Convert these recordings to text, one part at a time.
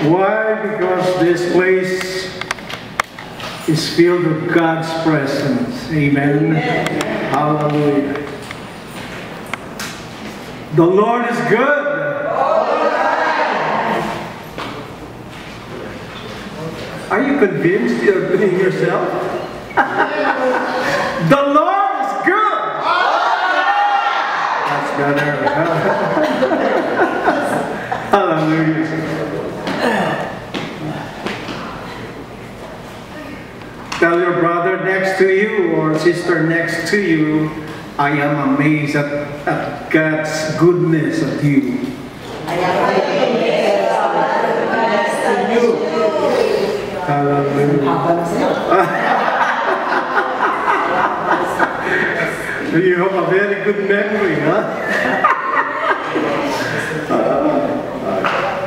Why? Because this place is filled with God's presence. Amen. Hallelujah. The Lord is good. Are you convinced you're being yourself? The Lord is good. That's better. Hallelujah. Tell your brother next to you or sister next to you, I am amazed at God's goodness at you. I am amazed at God's goodness at you. Hallelujah. You have a very good memory, huh?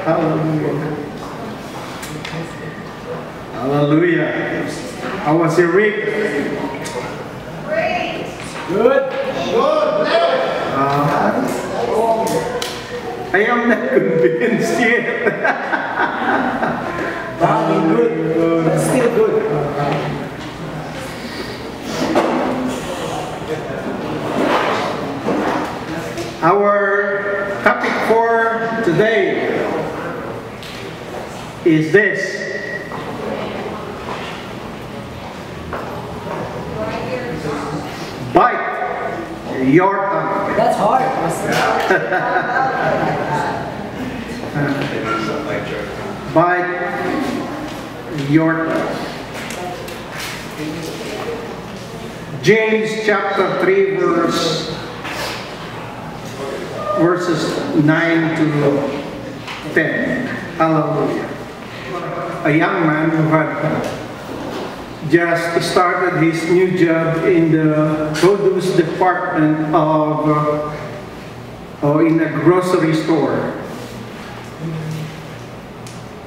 Hallelujah. Hallelujah. How was your week? Great. Good. I am not convinced yet. Good, but still good. Our topic for today is this. Bite your tongue. That's hard. Bite your tongue. James chapter 3 verses 9 to 10. Hallelujah. A young man who had just started his new job in the produce department in a grocery store.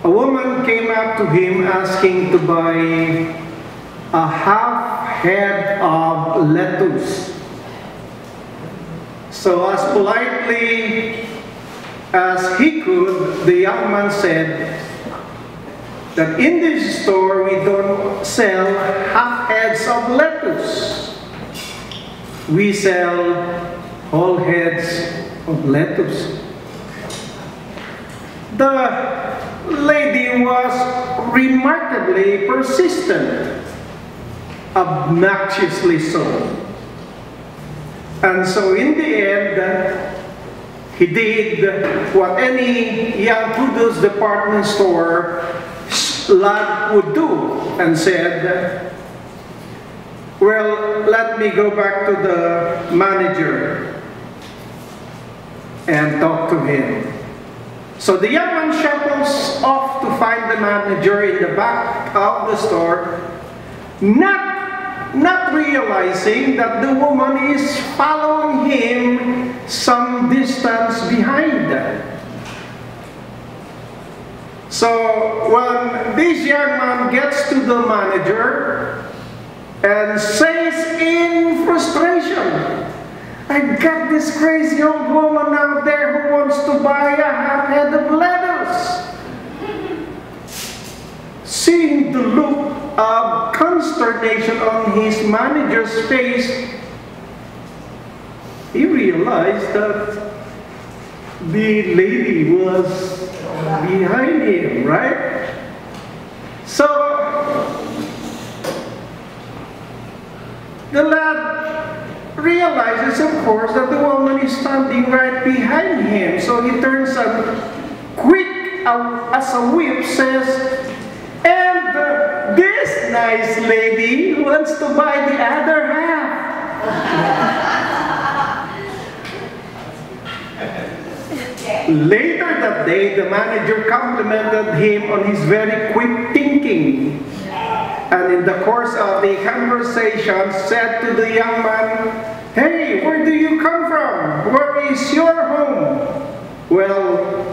A woman came up to him asking to buy a half head of lettuce. So as politely as he could, the young man said that in this store we don't sell half heads of lettuce. We sell whole heads of lettuce. The lady was remarkably persistent, obnoxiously so. And so in the end, he did what any young produce department store lad would do and said, well, let me go back to the manager and talk to him. So the young man shuffles off to find the manager in the back of the store, not realizing that the woman is following him some distance behind. So when this young man gets to the manager and says in frustration, I got this crazy old woman out there who wants to buy a half head of lettuce. Seeing the look of consternation on his manager's face, he realized that the lady was behind him, right? So the lad realizes, of course, that the woman is standing right behind him. So he turns and quick as a whip says, and this nice lady wants to buy the other half. Later that day, the manager complimented him on his very quick thinking. And in the course of the conversation, said to the young man, hey, where do you come from? Where is your home? Well,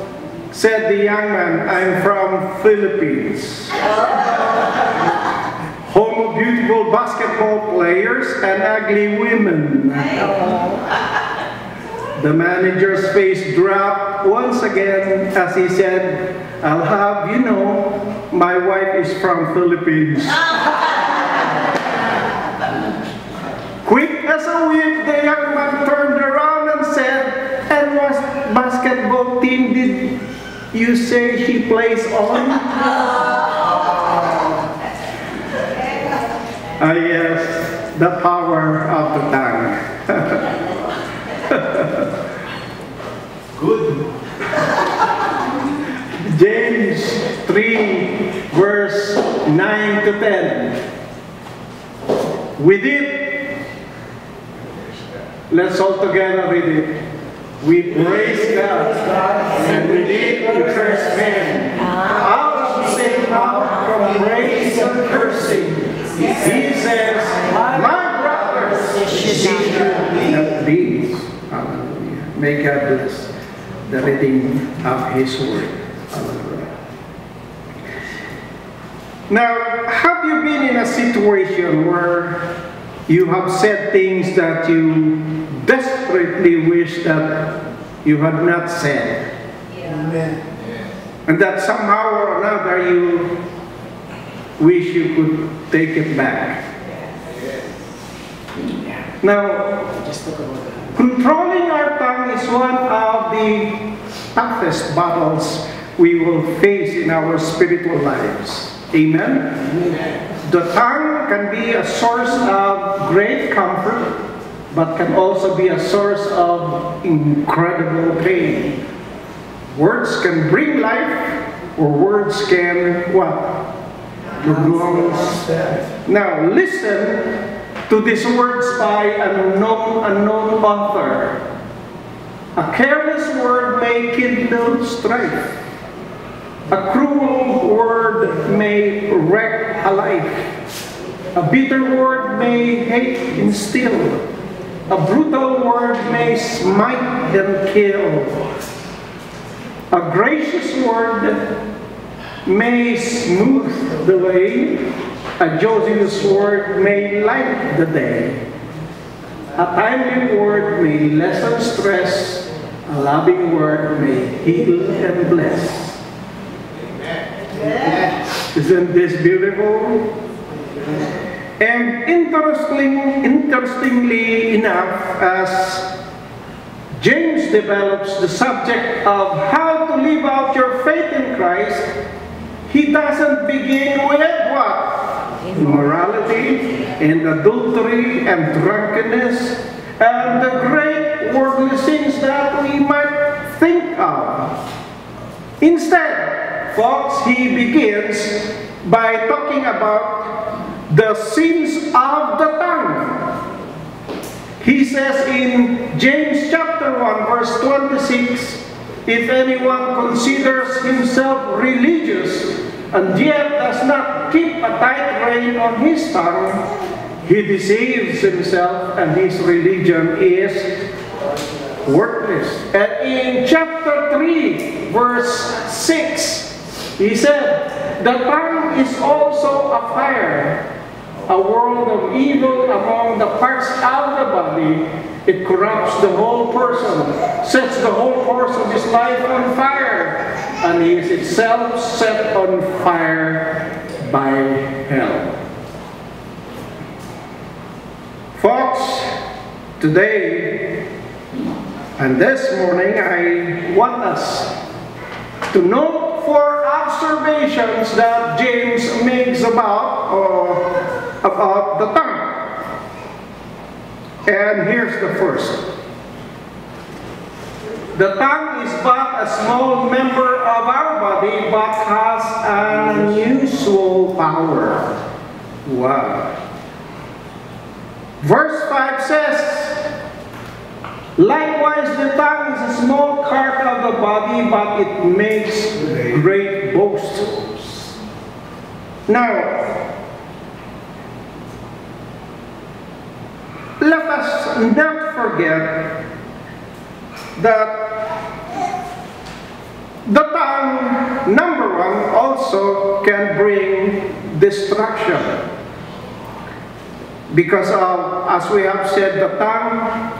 said the young man, I'm from Philippines. Home of beautiful basketball players and ugly women. The manager's face dropped once again as he said, "I'll have you know, my wife is from Philippines." Quick as a whip, the young man turned around and said, "And what basketball team did you say she plays on?" Yes, the power of the tongue. Good. James 3, verse 9 to 10. With it, let's all together read it. We praise God, and with it we curse men. Out of the same mouth from praise and cursing. He says, "My brothers, should not be." Hallelujah. May God bless the reading of His Word. Hallelujah. Now, have you been in a situation where you have said things that you desperately wish that you had not said? Amen. And that somehow or another you wish you could take it back? Now, Just talk about that. controlling our tongue is one of the toughest battles we will face in our spiritual lives. Amen? The tongue can be a source of great comfort, but can also be a source of incredible pain. Words can bring life, or words can what? Now listen to these words by an unknown author. A careless word may kindle strife. A cruel word may wreck a life. A bitter word may hate instill. A brutal word may smite and kill. A gracious word may smooth the way. A joyous word may light the day. A timely word may lessen stress. A loving word may heal and bless. Isn't this beautiful? And interestingly enough, as James develops the subject of how to live out your faith in Christ, he doesn't begin with what? Immorality and adultery and drunkenness and the great worldly sins that we might think of. Instead, folks, he begins by talking about the sins of the tongue. He says in James chapter 1 verse 26, if anyone considers himself religious and yet does not keep a tight rein on his tongue, he deceives himself and his religion is worthless. And in chapter 3 verse 6, he said, the tongue is also a fire, a world of evil among the parts of the body. It corrupts the whole person, sets the whole course of his life on fire, and is itself set on fire by hell. Folks, today and this morning, I want us to note 4 observations that James makes about the tongue. And here's the first. The tongue is but a small member of our body, but has an unusual power. Wow. Verse 5 says, likewise, the tongue is a small part of the body, but it makes great boasts. Now, let us not forget that the tongue, number one, also can bring destruction. Because of, as we have said, the tongue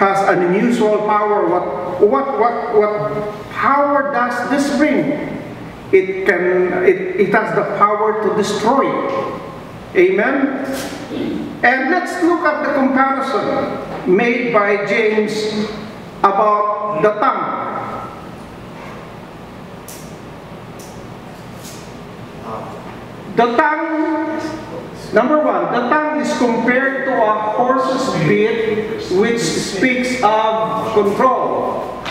has an unusual power. What power does this bring? It has the power to destroy. Amen? And let's look at the comparison made by James about the tongue. The tongue, number one, the tongue is compared to a horse's bit, which speaks of control.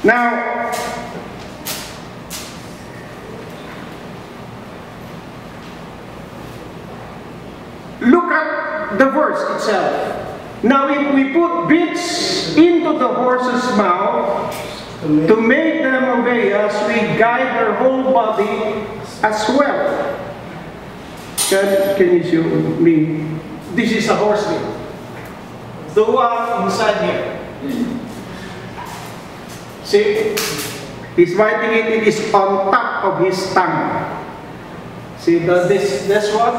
Now, look at the verse itself. Now, if we put bits into the horse's mouth to make them obey us, we guide their whole body as well. Can you show me? This is a horse bit. The one inside here. See? He's writing it, it is on top of his tongue. See, this one?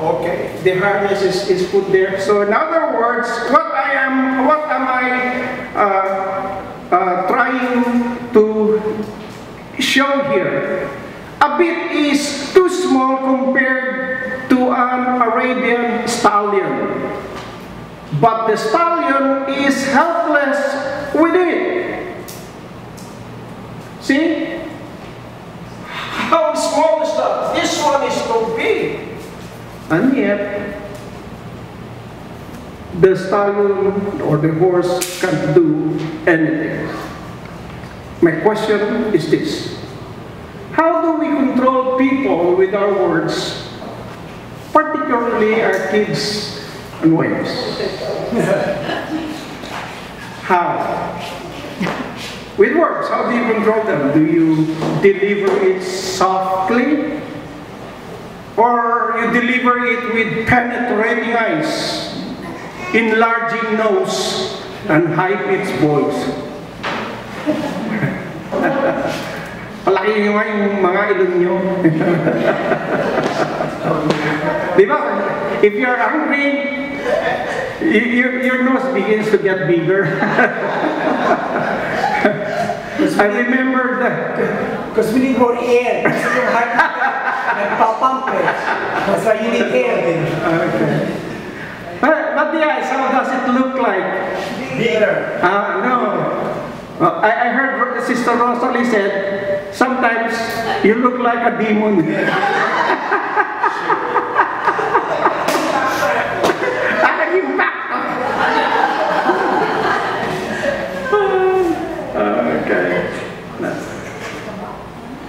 Okay. The harness is put there. So in other words, what am I trying to show here? A bit is too small compared to an Arabian stallion. But the stallion is helpless with it. See? How small is that? This one is so big. And yet, the stallion or the horse can't do anything. My question is this: how do we control people with our words, particularly our kids and wives? How? With words, how do you control them? Do you deliver it softly? Or you deliver it with penetrating eyes, enlarging nose, and high-pitched voice? Palaki nyo nga yung mga ilong nyo. Di ba? If you're hungry, your nose begins to get bigger. I remember that. Because we need more air. Kasi yung heart nagpapump eh. That's why you need air din. Okay. But the eyes, how does it look like? Bigger. No. I heard Sister Rosalie said, sometimes you look like a demon. Okay.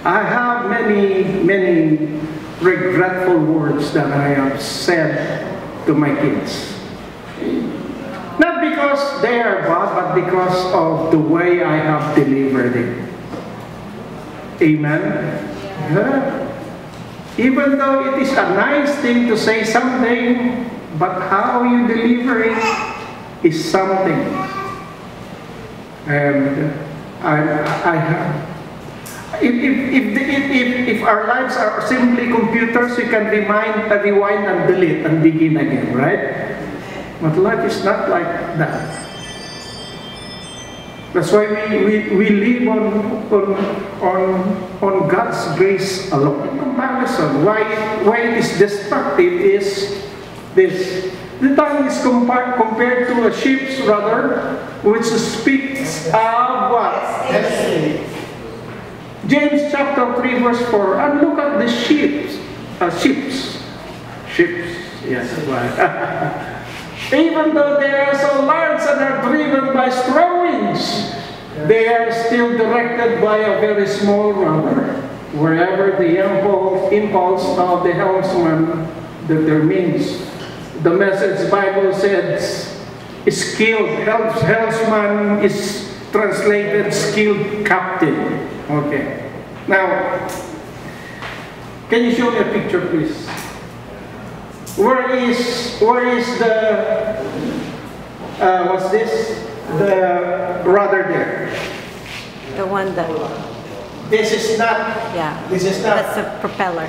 I have many regretful words that I have said to my kids. Not because they are bad, but because of the way I have delivered it. Amen? Yeah. Even though it is a nice thing to say something, but how you deliver it is something. And I have. If our lives are simply computers, we can rewind and delete and begin again, right? But life is not like that. That's why we live on God's grace alone. In comparison, why it is destructive is this. The tongue is compared to a sheep's rudder, which speaks of what? Destiny. James chapter 3 verse 4. And look at the sheep. Yes, right. Even though they are so large and are driven by strong winds, they are still directed by a very small rudder, wherever the impulse of the helmsman determines. The Message Bible says, skilled helmsman is translated skilled captain. Okay. Now, can you show me a picture, please? Where is the what's this? The rudder there. The one that, This is not. yeah. This is not. That's a propeller.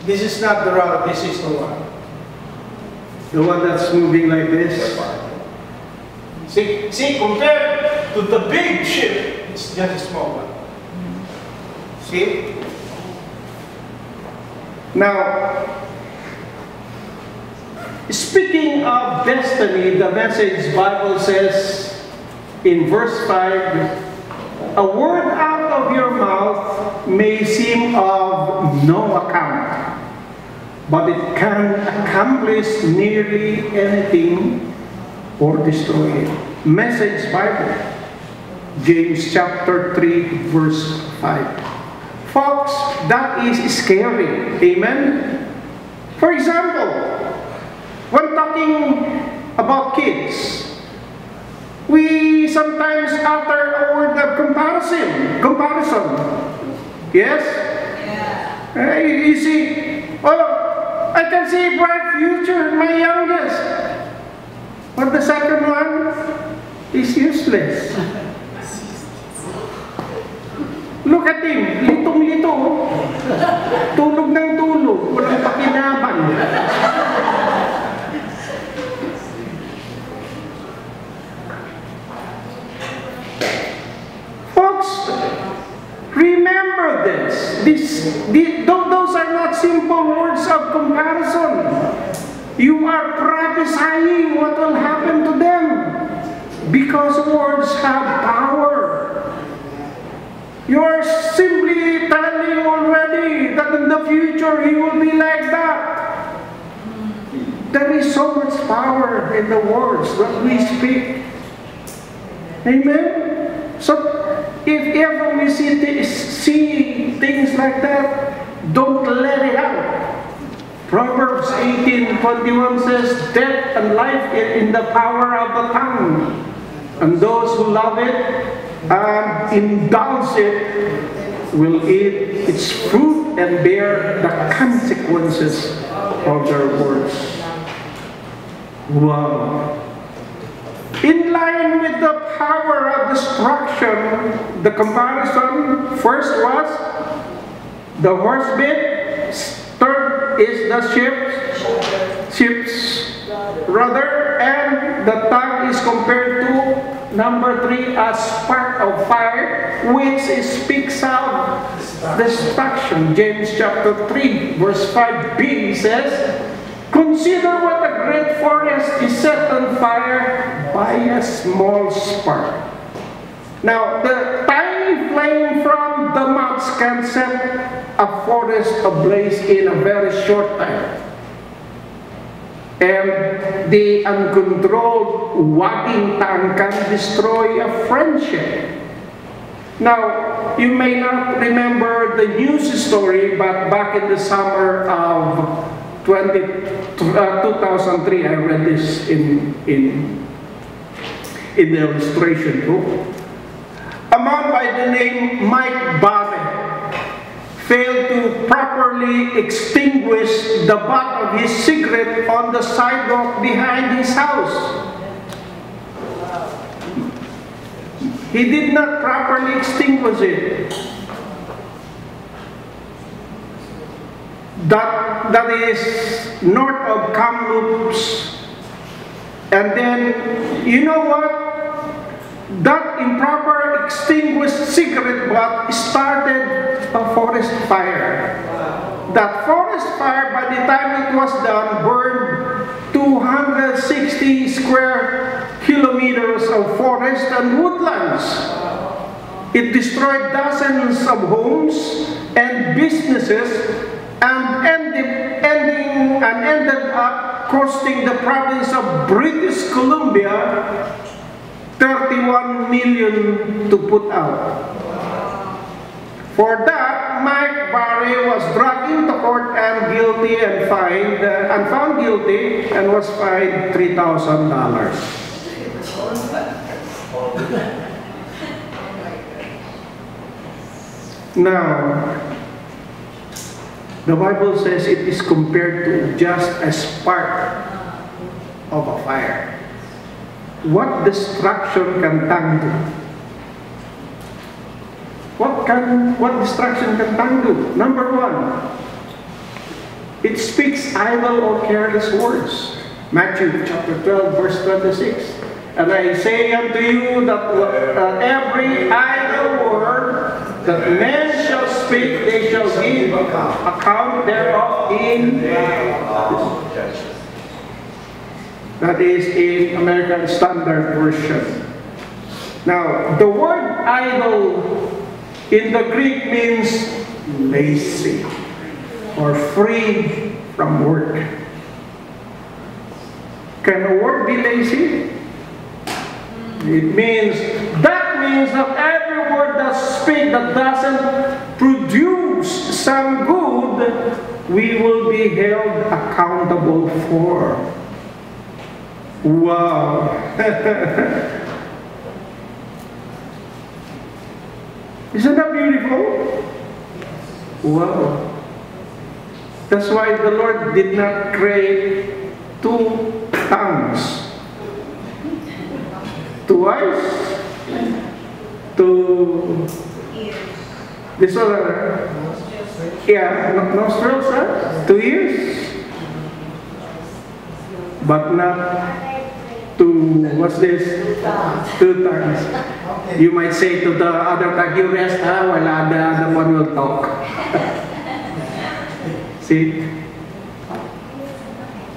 This is not the rudder. This is the one. The one that's moving like this. See, compared to the big ship, it's just a small one. See? Now, speaking of destiny, the Message Bible says in verse 5, a word out of your mouth may seem of no account, but it can accomplish nearly anything or destroy it. Message Bible, James chapter 3, verse 5. Folks, that is scary. Amen? For example, when talking about kids, we sometimes utter a word of comparison. Yes? Yeah. You see, oh, I can see a bright future in my youngest. But the second one is useless. Look at him, litong-lito. Tulog ng tulog, walang pakinabang. Folks, remember this. Those are not simple words of comparison. You are prophesying what will happen to them because words have power. You are simply telling already that in the future he will be like that. There is so much power in the words that we speak. Amen? So, if ever we see things like that, don't let it out. Proverbs 18:21 says, death and life are in the power of the tongue, and those who love it and indulge it will eat its fruit and bear the consequences of their words. Wow. In line with the power of destruction, the comparison first was the horse bit, third is the ships rather, and the tongue is compared to number 3 as spark of fire, which speaks of destruction. James chapter 3 verse 5b says, consider what a great forest is set on fire by a small spark. Now, the tiny flame from the mounts can set a forest ablaze in a very short time. And the uncontrolled wagging tongue can destroy a friendship. Now, you may not remember the news story, but back in the summer of 2003, I read this in the illustration book. A man by the name Mike Barrett failed to properly extinguish the butt of his cigarette on the sidewalk behind his house. He did not properly extinguish it. That is north of Kamloops. And then, you know what? That improper extinguished cigarette butt started a forest fire. That forest fire, by the time it was done, burned 260 square kilometers of forest and woodlands. It destroyed dozens of homes and businesses and ended up costing the province of British Columbia $31 million to put out. For that, Mike Barry was dragged into court and found guilty and was fined $3,000. Now, the Bible says it is compared to just a spark of a fire. What destruction can tongue do? What destruction can tongue do? Number 1, it speaks idle or careless words. Matthew chapter 12, verse 26. And I say unto you that every idle word that men shall speak, they shall give account thereof in that is in American Standard Version. Now, the word idle in the Greek means lazy or free from work. Can a word be lazy? It means that every word that speak that doesn't produce some good, we will be held accountable for. Wow. Isn't that beautiful? Wow. That's why the Lord did not create two tongues. Two eyes. Two... This one, yeah, nostrils, huh? 2 ears. But not two, what's this? Two tongues. You might say to the other tongue, you rest, while the other one will talk. See?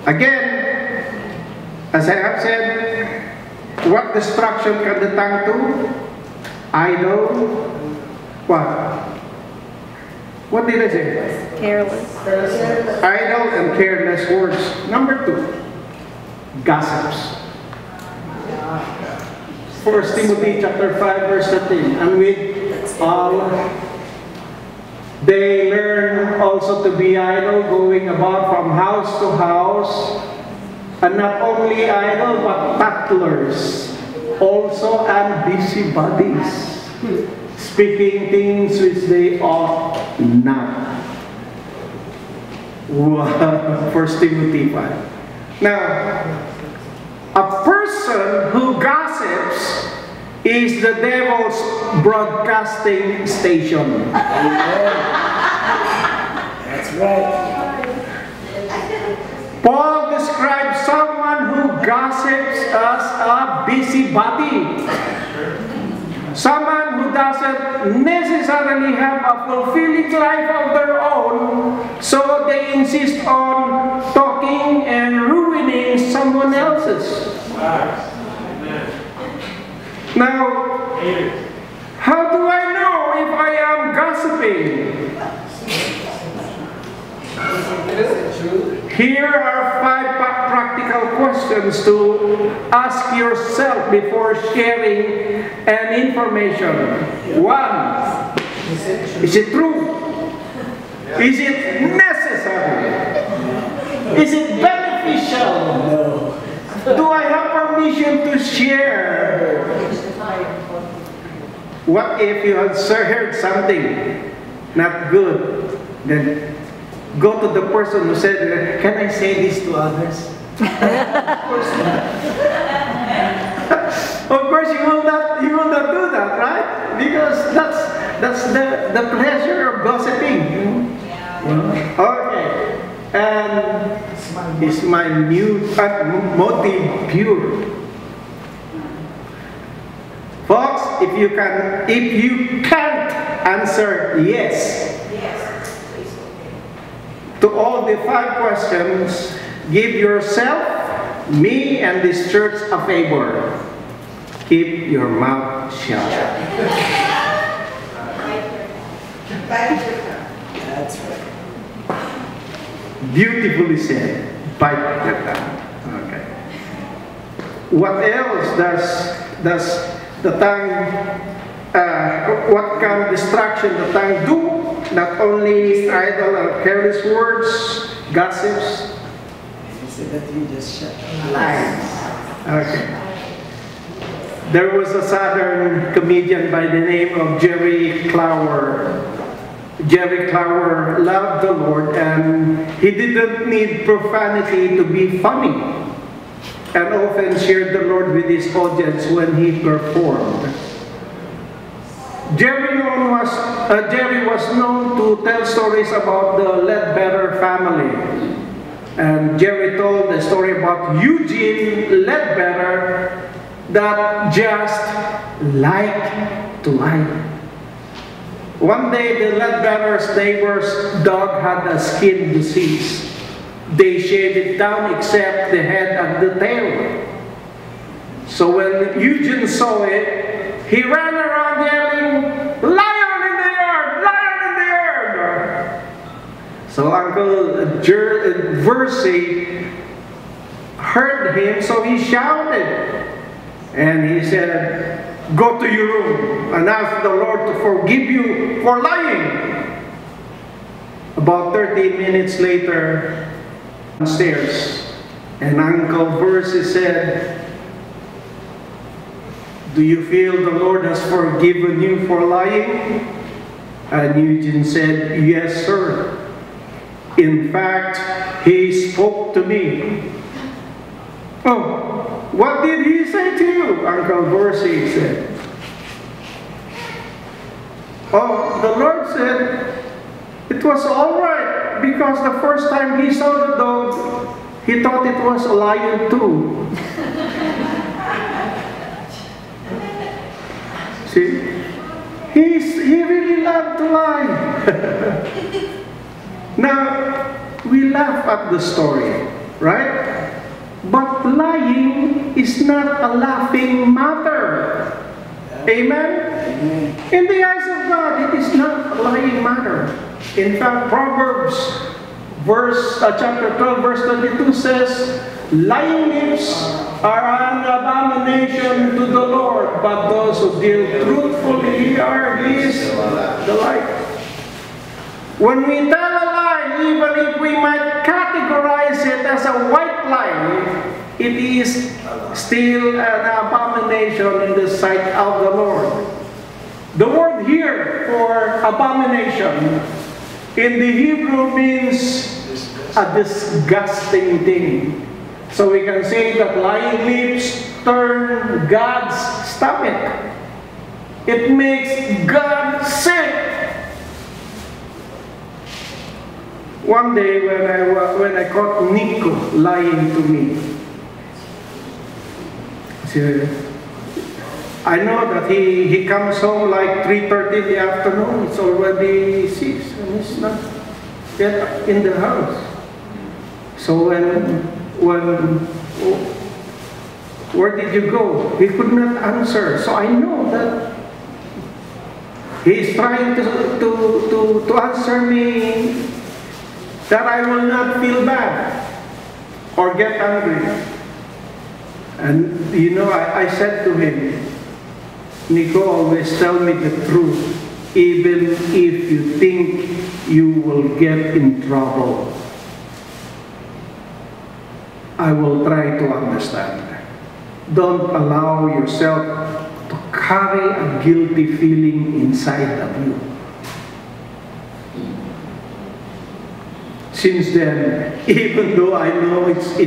Again, as I have said, what destruction can the tongue do? Idle. What? What did I say? Careless. Idle and careless words. Number 2, gossips. 1 Timothy chapter 5 verse 13. And with all they learn also to be idle, going about from house to house, and not only idle but tattlers, also and busybodies, speaking things which they ought not. 1 Timothy 5. Now, a person who gossips is the devil's broadcasting station. That's right. Paul describes someone who gossips as a busybody. Someone who doesn't necessarily have a fulfilling life of their own, so they insist on talking and ruining someone else's. Now, how do I know if I am gossiping? Here are 5 practical questions to ask yourself before sharing an information. 1. Is it true? Is it necessary? Is it beneficial? Do I have permission to share? What if you have heard something not good? Then go to the person who said, "Can I say this to others?" Of course, you will not do that, right? Because that's the pleasure of gossiping. Okay, and is my motive pure? Folks, if you can't answer yes to all the 5 questions, give yourself, me, and this church a favor. Keep your mouth shut. That's right. Beautifully said. Bite your tongue. Okay. What else does the tongue? What kind of distraction the tongue do? Not only idle and careless words, gossips. You said that you just shut up. Lies. Okay. There was a Southern comedian by the name of Jerry Clower. Jerry Clower loved the Lord, and he didn't need profanity to be funny, and often shared the Lord with his audience when he performed. Jerry was known to tell stories about the Ledbetter family. And Jerry told the story about Eugene Ledbetter that just liked to lie. One day, the Ledbetter's neighbor's dog had a skin disease. They shaved it down except the head and the tail. So when Eugene saw it, he ran around yelling, "Lion in the yard! Lion in the yard!" So Uncle Versi heard him, so he shouted. And he said, "Go to your room and ask the Lord to forgive you for lying." About 30 minutes later, downstairs, and Uncle Versi said, "Do you feel the Lord has forgiven you for lying?" And Eugene said, "Yes, sir. In fact, he spoke to me." "Oh, what did he say to you?" Uncle Versi said. "Oh, the Lord said it was all right because the first time he saw the dog, he thought it was a lion too." See? He really loved to lie. Now, we laugh at the story, right? But lying is not a laughing matter. Amen? In the eyes of God, it is not a lying matter. In fact, Proverbs chapter 12, verse 22 says, "Lying lips are an abomination to the Lord, but those who deal truthfully are His delight." When we tell a lie, even if we might categorize it as a white lie, it is still an abomination in the sight of the Lord. The word here for abomination in the Hebrew means a disgusting thing. So we can say that lying lips turn God's stomach. It makes God sick. One day when I caught Nico lying to me, I know that he comes home like 3:30 in the afternoon. It's already 6 and he's not yet in the house. So where did you go? He could not answer. So I know that he's trying to answer me that I will not feel bad or get angry. And you know, I said to him, "Nico, always tell me the truth, even if you think you will get in trouble. I will try to understand. Don't allow yourself to carry a guilty feeling inside of you." Since then, even though I know it's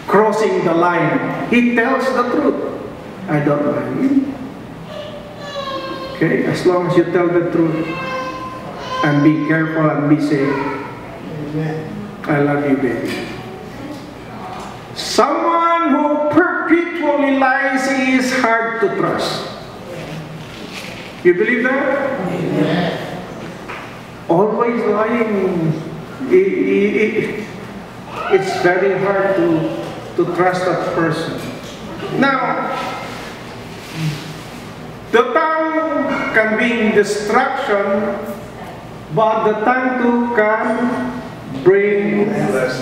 crossing the line, he tells the truth. I don't mind. Okay, as long as you tell the truth and be careful and be safe. I love you, baby. Someone who perpetually lies is hard to trust. You believe that? Amen. Always lying. It's very hard to trust that person. Now, the tongue can bring destruction, but the tongue too can bring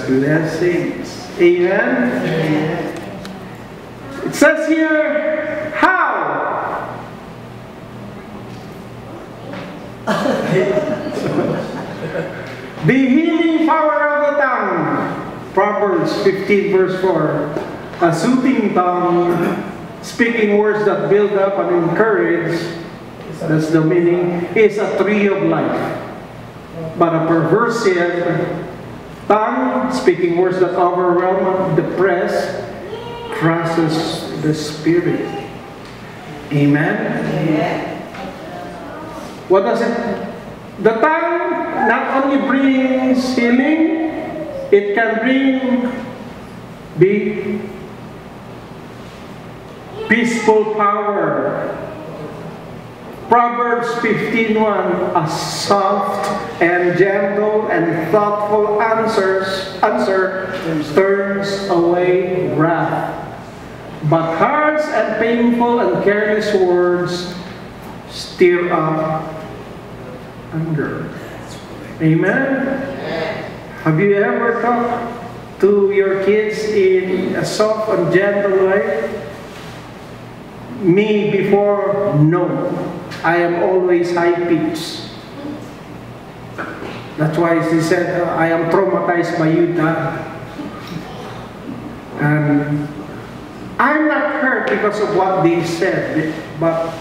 blessings. Amen? It says here, how? The healing power of the tongue. Proverbs 15 verse 4. A soothing tongue, speaking words that build up and encourage, that's the meaning, is a tree of life. But a perversive tongue, speaking words that overwhelm and depress, crushes the spirit. Amen? Amen. What does it? The tongue not only brings healing, it can bring peaceful power. Proverbs 15:1, a soft and gentle and thoughtful answer turns away wrath. But harsh and painful and careless words stir up anger. Amen? Have you ever talked to your kids in a soft and gentle way? Me before, no. I am always high-pitched. That's why she said, I am traumatized by you, Dad. And I'm not hurt because of what they said, but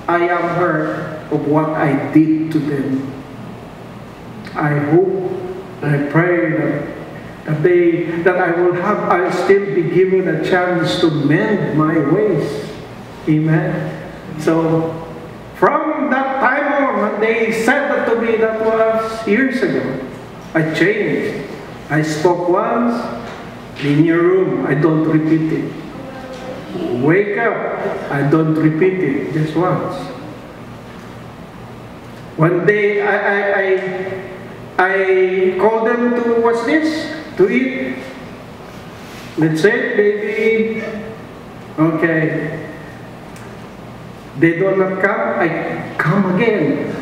I am hurt of what I did to them. I hope, I pray that I'll still be given a chance to mend my ways. Amen. So, from that time on, when they said that to me, that was years ago, I changed. I spoke once, in your room, I don't repeat it. Wake up, I don't repeat it, just once. One day, I called them to, what's this? To eat. Let's say, baby, okay. They do not come, I come again.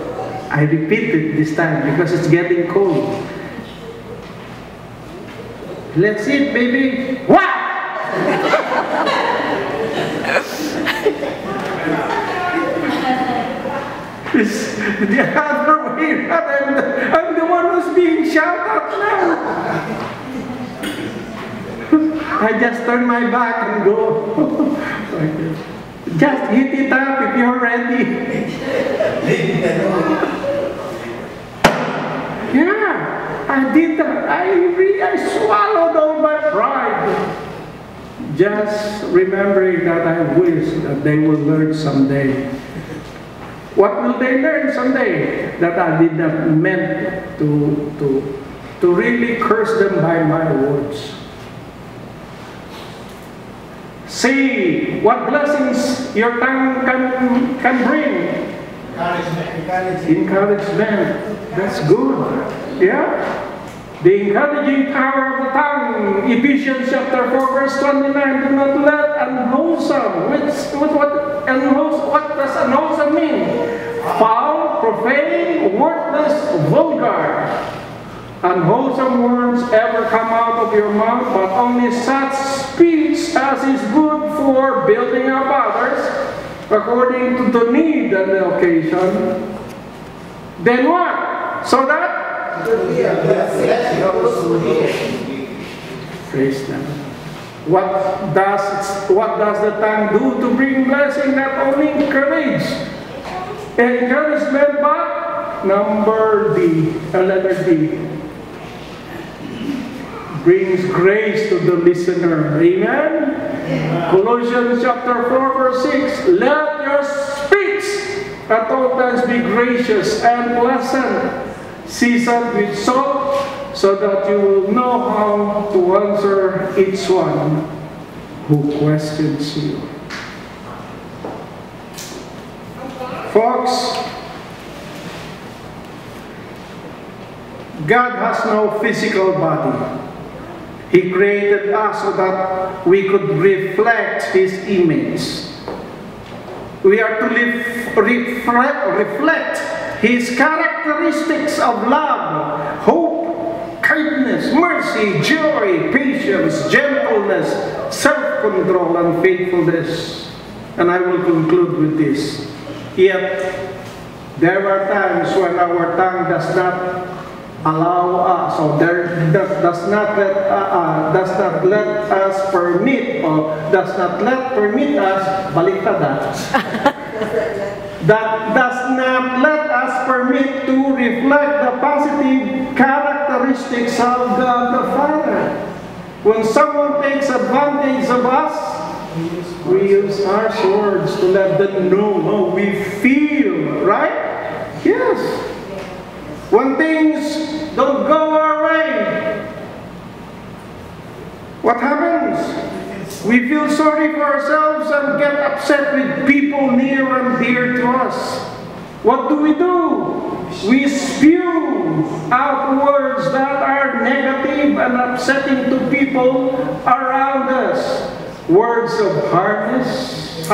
I repeat it this time because it's getting cold. Let's eat, baby. What? It's the other way around. I'm the one who's being shouted now. I just turn my back and go. Okay. Just hit it up if you're ready. Yeah, I did that. I swallowed all my pride. Just remembering that I wish that they will learn someday. What will they learn someday? That I did not meant to really curse them by my words. See what blessings your tongue can bring. Encouragement. That's good. Yeah? The encouraging power of the tongue. Ephesians chapter 4 verse 29. Do not let unwholesome. What does unwholesome mean? Foul, profane, worthless, vulgar. Unwholesome words ever come out of your mouth, but only such speech as is good for building up others according to the need and the occasion. Then what? So that praise them. What does the tongue do to bring blessing? Not only encouragement, but letter D. Brings grace to the listener. Amen? Colossians chapter 4 verse 6. Let your speech at all times be gracious and pleasant, seasoned with salt, so that you will know how to answer each one who questions you. Folks, God has no physical body. He created us so that we could reflect His image. We are to reflect His characteristics of love, hope, kindness, mercy, joy, patience, gentleness, self-control, and faithfulness. And I will conclude with this. Yet, there are times when our tongue does not allow us, or does not let us permit, or does not permit us, baliktad that does not let us permit to reflect the positive characteristics of God the Father. When someone takes advantage of us, we use harsh words to let them know how we feel, right? Yes. When things don't go our way, what happens? We feel sorry for ourselves and get upset with people near and dear to us. What do? We spew out words that are negative and upsetting to people around us. Words of harshness,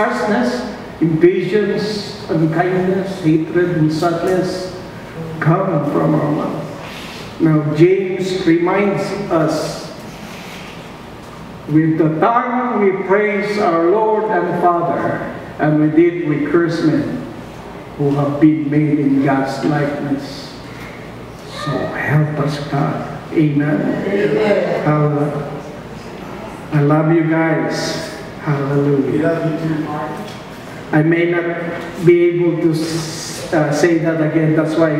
impatience, unkindness, hatred, and sadness come from our mouth. Now James reminds us, with the tongue we praise our Lord and Father, and with it we curse men who have been made in God's likeness. So help us, God. Amen. Amen. Hallelujah. I love you guys. Hallelujah. We love you too. I may not be able to say that again. That's why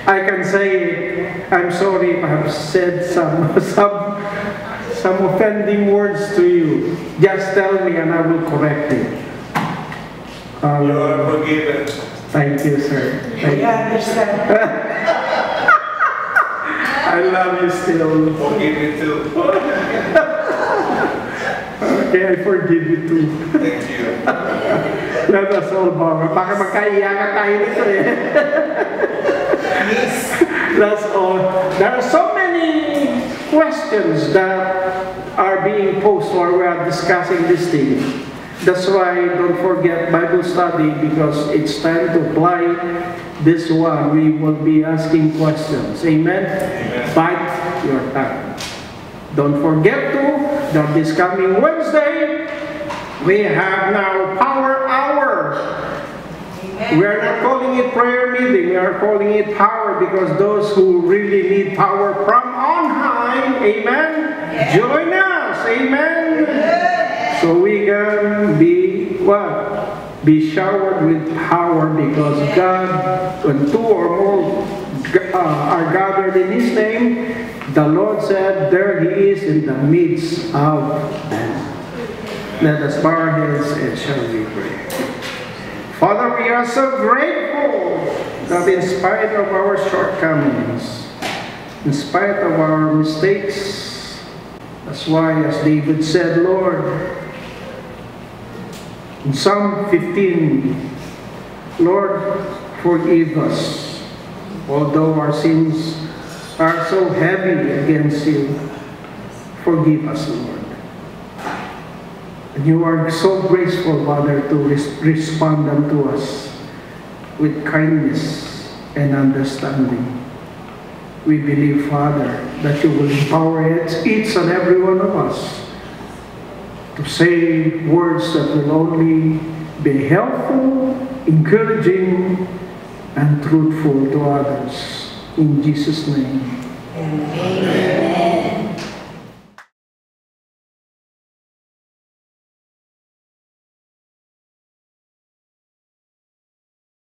I can say it. I'm sorry if I have said some offending words to you. Just tell me and I will correct it. You are forgiven. Thank you, sir. Thank you. understand. I love you still. Forgive me too. Okay, I forgive you too. Thank you. Let us all bow. Baka magkaiyakan tayo nito eh. That's all. There are so many questions that are being posed while we are discussing this thing. That's why don't forget Bible study, because it's time to apply this one. We will be asking questions. Amen? Amen. Bite your tongue. Don't forget that this coming Wednesday, we have now Power Hour. Amen. We are not calling it prayer meeting. We are calling it power, because those who really need power from on high, amen, yeah, join us. Amen. Yeah. So we can be what? Be showered with power, because God, when two or more are gathered in His name, the Lord said, there He is in the midst of them. Let us bow our heads and shall we pray. Father, we are so grateful that in spite of our shortcomings, in spite of our mistakes, that's why, as David said, Lord, in Psalm 15, Lord, forgive us, although our sins are so heavy against you. Forgive us, Lord. And you are so graceful, Father, to respond unto us with kindness and understanding. We believe, Father, that you will empower each and every one of us to say words that will only be helpful, encouraging, and truthful to others. In Jesus' name. Amen.